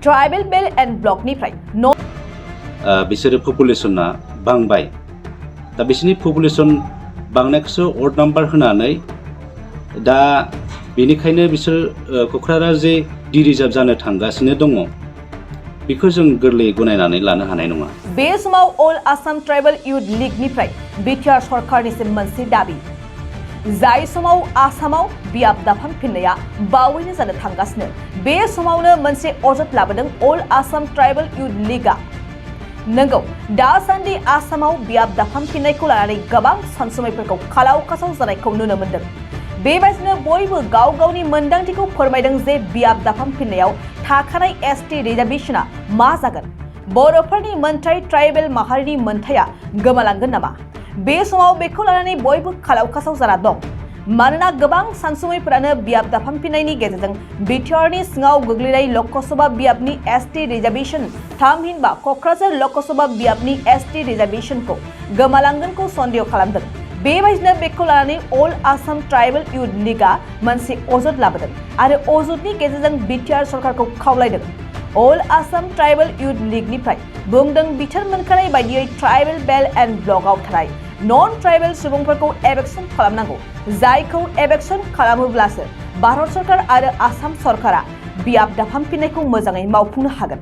Tribal बेल and ब्लकनिफ्राय बिसोरो पपुलेसना बांबाय दा बिसोरनि पपुलेसन बांनायखौसो अर्ड नाम्बार होनानै दा बेनिखायनो बिसोर क'क्राझारा जे डिरिजार्भ जानो थांगासिनो दङ बेखौ जों गोरलैयै गनायनानै लानो हानाय नङा। बे समाव अल आसाम ट्राइबल यूथ लीगनिफ्राय बिटिआर सरकारनिसिम मोनसे दाबि जाय समाव आसामाव बियाब दाफामफिननाया बावैनो जानो थांगासिनो बे समावनो मोनसे अजद लाबोदों अल आसाम ट्राइबल यूथ लीगआ। नंगौ दासान्दि आसामाव बियाब दाफामफिननायखौ लानानै गोबां सानसुमैफोरखौ खालाव खासाव जानायखौ नुनो मोन्दों। बेबायदिनो बयबो गाव गावनि मोन्दांथिखौ फोरमायदों जे बियाब दाफामफिननायाव थाखानाय एसटी रिजार्भेशना मा जागोन, बर'फोरनि मोनथाय ट्राइबेल माहारिनि मोनथाया गोमालांगोन नामा? बे समाव बेखौ लानानै बयबो खालाव खासाव जाना दं। मानोना गोबां सानसुमैफोरानो बियाब दाफामफिननायनि गेजेरजों बिटिआरनि सिङाव गोग्लैनाय लकसभा बियाबनि एसटी रिजार्भेशन थामहिनबा क'क्राझार लकसभा बियाबनि एसटी रिजार्भेशनखौ गोमालांगोनखौ सन्देह खालामदों। बेबायदिनो बेखौ लानानै अल आसाम ट्राइबल यूथ लीगआ मोनसे अजद लाबोदों आरो अजदनि गेजेरजों बिटिआर सरकारखौ खावलायदों। अल आसाम ट्राइबल यूथ लीगनिफ्राय बुंदों बिथोन मोनखानाय बायदियै ट्राइबल बेल एंड ब्लकआव थानाय नन ट्राइबल सुबुंफोरखौ एबेक्सन खालामनांगौ, जायखौ एबेक्सन खालामोब्लासो भारत सरकार आरो आसाम सरकारा बियाब दाफामफिननायखौ मोजाङै मावफुंनो हागोन।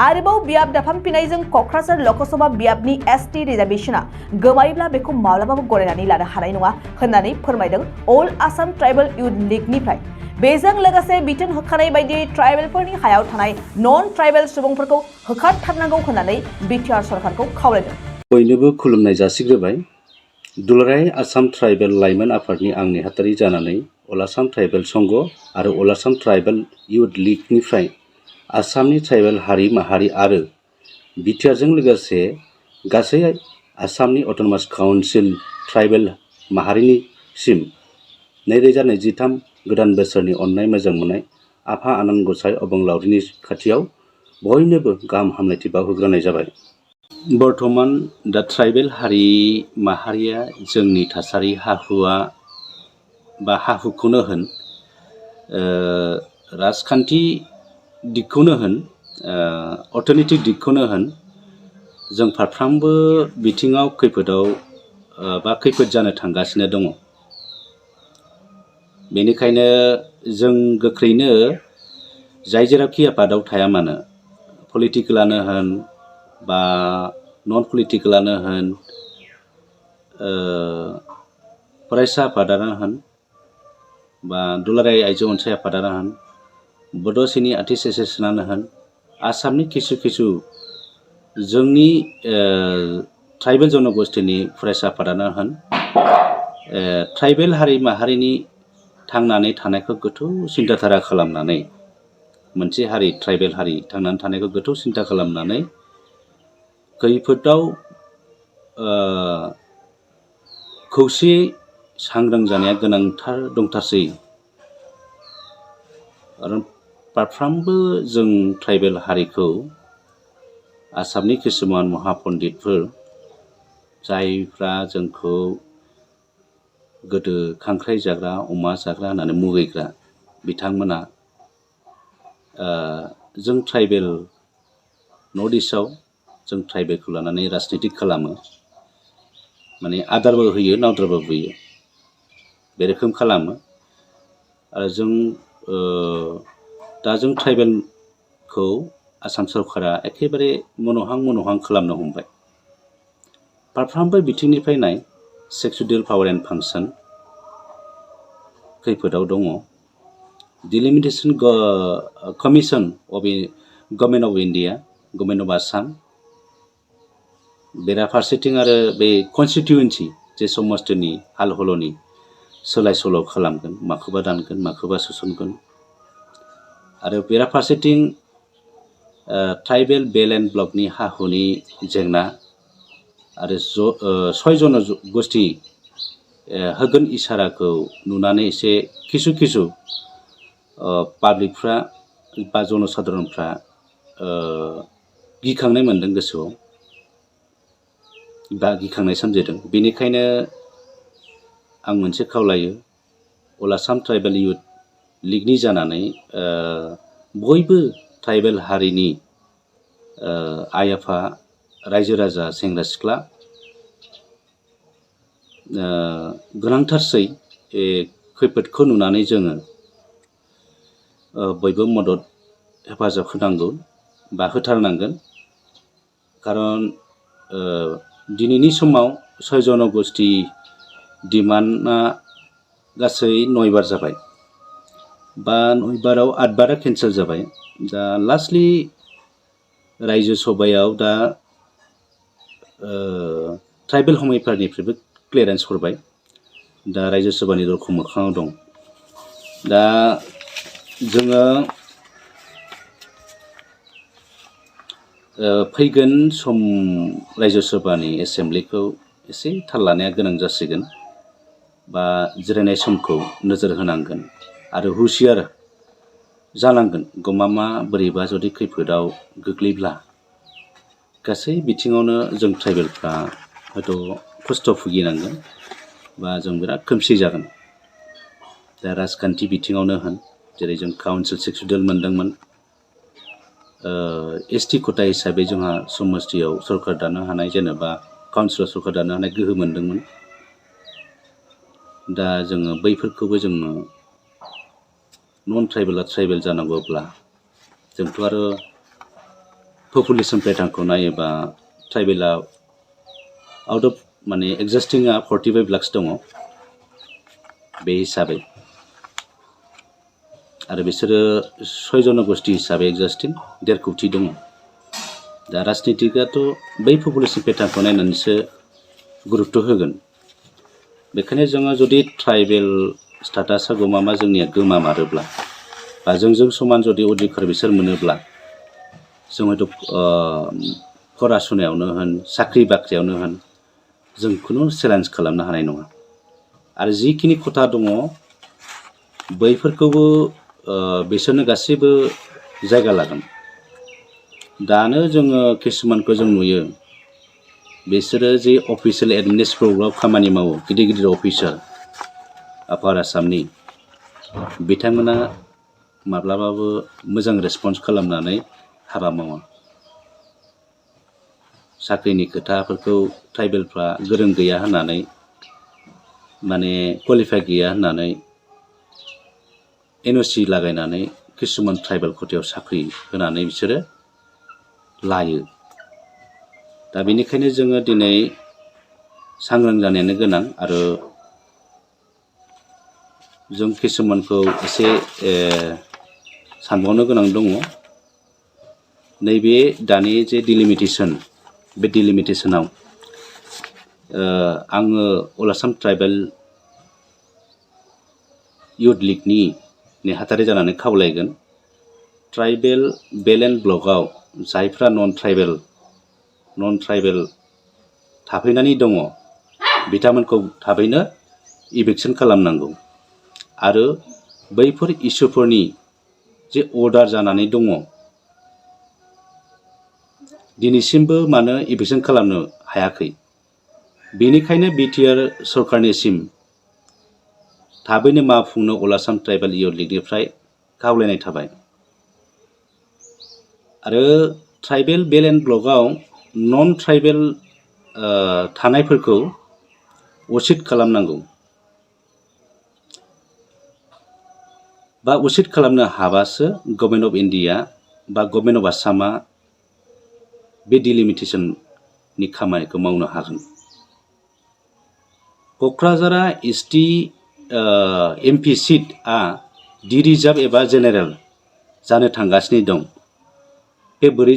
आरोबाव बियाब दाफामफिननायजों क'क्राझार लकसभा बियाबनि एसटी रिजार्भेशना गोमायोब्ला बेखौ माब्लाबाबो गनायनानै लानो हानाय नङा होननानै फोरमायदों अल आसाम ट्राइबल यूथ लीगनिफ्राय। बेजों लोगोसे बिथोन होखानाय बायदियै ट्राइबेलफोरनि हायाव थानाय नन ट्राइबेल सुबुंफोरखौ होखारथारनांगौ होननानै बिटिआर सरकारखौ खावलायदों। बयनोबो खुलुमनाय जासिग्रोबाय। दुलाराय आसाम ट्राइबेल लाइमोन आफादनि आं नेहाथारि जानानै अल आसाम ट्राइबेल संघ आरो अल आसाम ट्राइबेल यूथ लीगनिफ्राय आसामनि ट्राइबेल हारि माहारि आरो बिटिआरजों लोगोसे गासै आसामनि अट'नमास काउन्सिल ट्राइबेल माहारिनिसिम 2023 गोदान बोसोरनि अननाय मोजां मोननाय आफा आनान गसाइ अबंलावरिनि खाथियाव बयनोबो गाहाम हामलायथि बावहरग्रोनाय जाबाय। बर्तमान दा ट्राइबेल हारि माहारिया जोंनि थासारि हा-हुआ बा हा-हुखौनो होन राजखान्थि दिगखौनो होन अर्थनैतिक दिगखौनो होन जों फारफ्रामबो बिथिङाव खैफोदाव बा खैफोद जानो थांगासिनो दङ। बेनिखायनो जों गोख्रैनो जाय जेरावखि आफादाव थाया मानो पलिटिकेलानो होन बा नन पलिटिकेलानो होन फरायसा आफादानो होन बा दुलाराय आइजो अनसाय आफादानो होन बड' सिनि आर्टिस्ट एस'सियेसनानो होन आसामनि किसु किसु जोंनि ट्राइबेल जनगोष्ठीनि फरायसा आफादानो होन ट्राइबेल हारि माहारिनि थांनानै थानायखौ गोथौ सिन्ताधारा खालामनानै मोनसे हारि ट्राइबेल हारि थांनानै थानायखौ गोथौ सिन्ता खालामनानै खैफोदाव खौसेयै सांग्रां जानाया गोनांथार दंथारसै। आरो फारफ्रामबो जों ट्राइबेल हारिखौ आसामनि किसुमान महापन्डितफोर जायफ्रा जोंखौ गोदो खांख्राइ जाग्रा अमा जाग्रा होननानै मुगैग्रा बिथांमोना जों ट्राइबेल नर्थ इस्टआव जों ट्राइबेलखौ लानानै राजनितिक खालामो, माने आदारबो होयो नावद्राबो होयो बे रोखोम खालामो। आरो जों दा जों ट्राइबेलखौ आसाम सरकारा एखेबारे मन'हां खालामनो हमबाय। फारफ्रामबो बिथिंनिफ्राय नाय सेक्सुयेल पावार एन्ड फांसन खैफोदाव दङ। Delimitation commission of government of India government of Assam बेराफारसेथिं आरो बे कनस्टिटिउन्सि जे समस्तिनि हाल हल'नि सोलाय सोल' खालामगोन, माखौबा दानगोन माखौबा सोसनगोन। आरो बेराफारसेथिं ट्राइबेल बेल एन्ड ब्लकनि हा-हुनि जेंना आरो 6 जनगोष्ठी होगोन इसाराखौ नुनानै एसे किसु पाब्लिकफ्रा बा जनसाधारनफ्रा गिखांनाय मोनदों गोसोआव बा गिखांनाय सोमजिदों। बेनिखायनो आं मोनसे खावलायो अल आसाम ट्राइबेल यूथ लीगनि जानानै बयबो ट्राइबेल हारिनि आइ आफा रायजो राजा सेंग्रा सिख्ला गोनांथारसै खैफोदखौ नुनानै जोङो बयबो मदद हेफाजाब होनांगौ बा होथारनांगोन। खारन दिनैनि समाव 6 जनगोष्ठी डिमान्डआ गासै 9 बार जाबाय बा 9 बाराव 8 बारा केन्सेल जाबाय। दा लास्टलि रायजो सभायाव दा ट्राइबेल हमैफोरनिफ्रायबो क्लियारेन्स हरबाय। दा रायजो सभानि दरखं मोखाङाव दं। दा जोङो फैगोन सम रायजो सभानि एसेम्ब्लिखौ एसे थाल लानाया गोनां जासिगोन बा जिरायनाय समखौ नोजोर होनांगोन आरो हुसियार जानांगोन। गमामा बोरैबा जुदि खैफोदाव गोग्लैब्ला गासै बिथिङावनो जों ट्राइबेलफ्रा हयथ' खस्थ' भुगिनांगोन बा जों बिराद खोमसि जागोन। दा राजखान्थि बिथिङावनो होन, जेरै जों काउन्सिल सेक्रेटारियेट मोनदोंमोन, एसटि खथा हिसाबै जोंहा समस्तियाव सरकार दानो हानाय, जेनेबा काउन्सिलाव सरकार दानो हानाय गोहो मोनदोंमोन। दा जोङो बैफोरखौबो जोङो नन ट्राइबेला ट्राइबेल जानांगौब्ला जोंथ' आरो पपुलेसन पेटार्नखौ नायोबा ट्राइबेला आउट अफ माने एक्जिस्टिंआ 45 लाखस दङ बे हिसाबै, आरो बिसोरो 6 जनगोष्ठी हिसाबै एक्जिस्टिं 1.5 कोटि दङ। दा राजनितिकआथ' बै पपुलेसन पेटार्नखौ नायनानैसो गुरुत्त होगोन। बेखायनो जोङो जुदि ट्राइबेल स्टाटासआ गमामा जोंनिया गोमामारोब्ला बा जोंजों समान जुदि अधिकार बिसोर मोनोब्ला जों हयथ' फरासुनायावनो होन, साख्रि बाख्रियावनो होन, जों खुनु चेलेन्ज खालामनो हानाय नङा। आरो जिखिनि खथा दङ बैफोरखौबो बिसोरनो गासैबो जायगा लागोन। दानो जोङो किसुमानखौ जों नुयो, बिसोरो जे अफिसियेल एडमिनिस्ट्रेटिभआव खामानि मावो, गिदिर गिदिर अफिसार आपार आसामनि, बिथांमोना माब्लाबाबो मोजां रेसपन्स खालामनानै हाबा मावा। साख्रिनि खोथाफोरखौ ट्राइबेलफ्रा गोरों गैया होननानै, माने क्वालिफाइ गैया होननानै NOC लागायनानै किसुमान ट्राइबेल खथायाव साख्रि होनानै बिसोरो लायो। दा बेनिखायनो जोङो दिनै सांग्रां जानायानो गोनां। आरो जों किसुमानखौ एसे सानबावनो गोनां दङ। नैबे दानि जे डिलिमिटेसन, बे डिलिमिटेसनाव आङो अल आसाम ट्राइबेल इउथ लिगनि नेहाथारि जानानै खावलायगोन, ट्राइबेल बेल एन्ड ब्लकआव जायफ्रा नन ट्राइबेल थाफैनानै दङ बिथांमोनखौ थाबैनो इभिकसन खालामनांगौ। आरो बैफोर इसुफोरनि जे अर्डार जानानै दङ दिनैसिमबो मानो इभिकसन खालामनो हायाखै, बेनिखायनो बिटिआर सरकारनिसिम थाबैनो मावफुंनो अल आसाम ट्राइबेल इउथ लिगनिफ्राय खावलायनाय थाबाय। आरो ट्राइबेल बेल एन्ड ब्लकआव नन ट्राइबेल थानायफोरखौ उचित खालामनांगौ बा उचित खालामनो हाबासो गभर्नमेन्ट अफ इन्डिया बा गभर्नमेन्ट अफ आसामा बे डिलिमिटेसननि खामानिखौ मावनो हागोन। क'क्राझारा एसटि MP सिटआ डि रिजार्भ एबा जेनेरेल जानो थांगासिनो दं। बे बोरै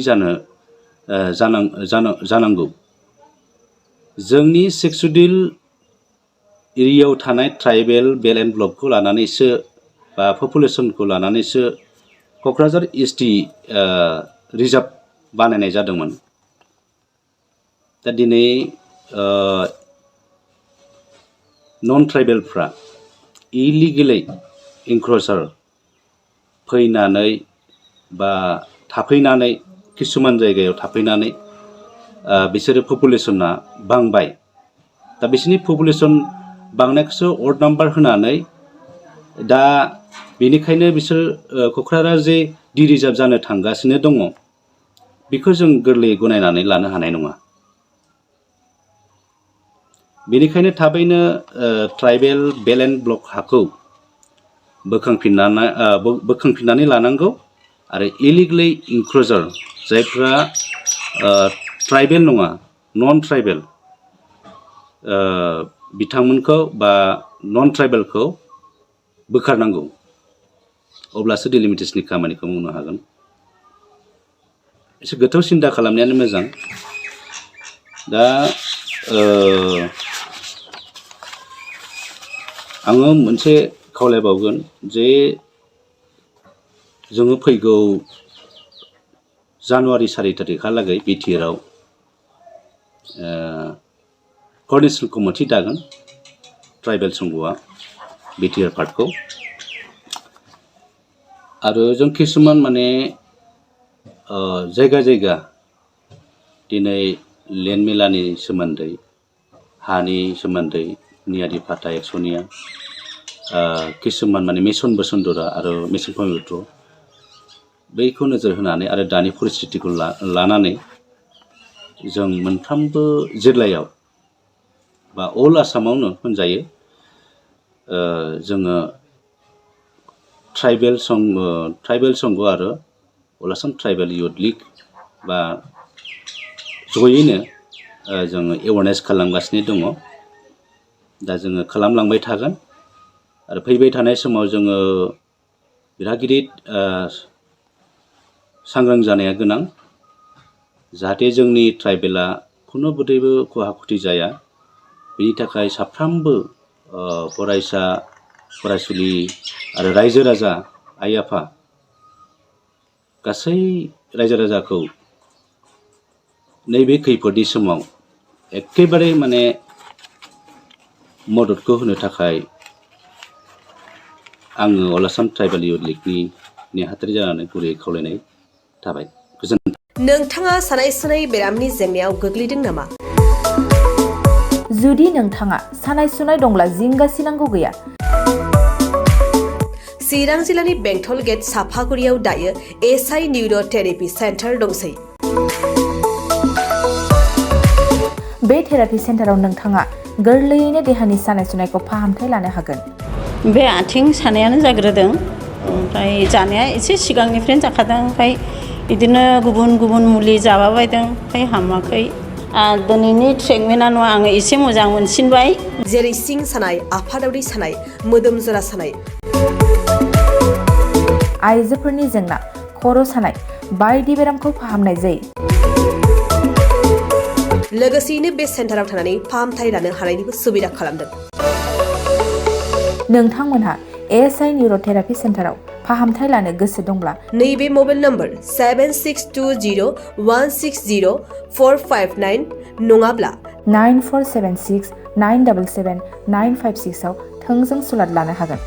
जानांगौ? जोंनि सेक्सुडिल एरियायाव थानाय ट्राइबेल बेल एन्ड ब्लकखौ लानानैसो बा पपुलेसनखौ लानानैसो क'क्राझार एसटि रिजार्भ बानायनाय जादोंमोन। दा दिनै नन ट्राइबेलफ्रा इलिगेलै इनक्रचार फैनानै बा थाफैनानै किसुमान जायगायाव थाफैनानै बिसोरो पपुलेसना बांबाय। दा बिसोरनि पपुलेसन बांनायखौसो अर्ड नाम्बार होनानै दा बेनिखायनो बिसोर क'क्राझार जे डिरिजार्भ जानो थांगासिनो दङ बेखौ जों गोरलैयै गनायनानै लानो हानाय नङा। बेनिखायनो थाबैनो ट्राइबेल बेलेन्स ब्लक हाखौ बोखांफिननानै लानांगौ आरो इलिगेलि इनक्ल'जार जायफ्रा ट्राइबेल नङा नन ट्राइबेल बिथांमोनखौ बा नन ट्राइबेलखौ बोखारनांगौ अब्लासो डिलिमिटेशननि खामानिखौ मावनो हागोन। एसे गोथौ सिन्था खालामनायानो मोजां। दा आङो मोनसे खावलायबावगोन जे जोङो फैगौ जानुवारि 4 तारिखहालागै बिटिआरआव कर्डिनेसन कमिटि दागोन ट्राइबेल संघआ बिटिआर पार्टखौ आरो जों किसुमान माने जायगा जायगा दिनै लेन्ड मेलानि सोमोन्दै हानि सोमोन्दै नियादि फाटा एक्सनिया किसुमान माने मिशन बसुन्धरा आरो मिशन पवित्र बैखौ नोजोर होनानै आरो दानि परिस्थितिखौ लानानै जों मोनफ्रोमबो जिल्लायाव बा अल आसामावनो होनजायो जोङो ट्राइबेल संघ आरो अल आसाम ट्राइबेल इउथ लीग बा जयैनो जोङो एवारनेस खालामगासिनो दङ। दा जोङो खालामलांबाय थागोन आरो फैबाय थानाय समाव जोङो बिराद गिदिर सांग्रां जानाया गोनां जाहाथे जोंनि ट्राइबेला खुनु बोदैबो खहा खुथि जाया। बेनि थाखाय साफ्रोमबो फरायसा फरायसुलि आरो रायजो राजा आइ आफा गासै रायजो राजाखौ नैबे खैफोदनि समाव एखेबारे माने मददखौ होनो थाखाय आङो अल आसाम ट्राइबेल इउथ लीगनि नेहाथारि जानानै गुरैयै खावलायनाय थाबाय। गोजोन्थों। नोंथाङा सानाय सुनाय बेरामनि जेंनायाव गोग्लैदों नामा? जुदि नोंथाङा सानाय सुनाय दंब्ला जिंगासिनांगौ गैया। चिरां जिल्लानि बेंटल गेट साफागुरियाव दायो एसआइ निउर' थेरापि सेन्टार दंसै। बे थेरापि सेन्टाराव नोंथाङा गोरलैयैनो देहानि सानाय सुनायखौ फाहामथाय लानो हागोन। बे आथिं सानायानो जाग्रोदों ओमफ्राय जानाया एसे सिगांनिफ्रायनो जाखादों ओमफ्राय बिदिनो गुबुन गुबुन मुलि जाबाबायदों ओमफ्राय हामाखै। दिनैनि ट्रिटमेन्टआ नङा आङो एसे मोजां मोनसिनबाय। जेरै सिं सानाय, आफादावरि सानाय, मोदोम जरा सानाय, आइजोफोरनि जेंना, खर' सानाय बायदि बेरामखौ फाहामनाय जायो। लोगोसेयैनो बे सेन्टाराव थानानै फाहामथाय लानो हानायनिबो सुबिदा खालामदों। नोंथांमोनहा एसआइ निउर' थेरापि सेन्टाराव फाहामथाय लानो गोसो दंब्ला नैबे मबाइल नम्बर 7620160459 नङाब्ला 9476977956 आव थोंजों सुलाद लानो हागोन।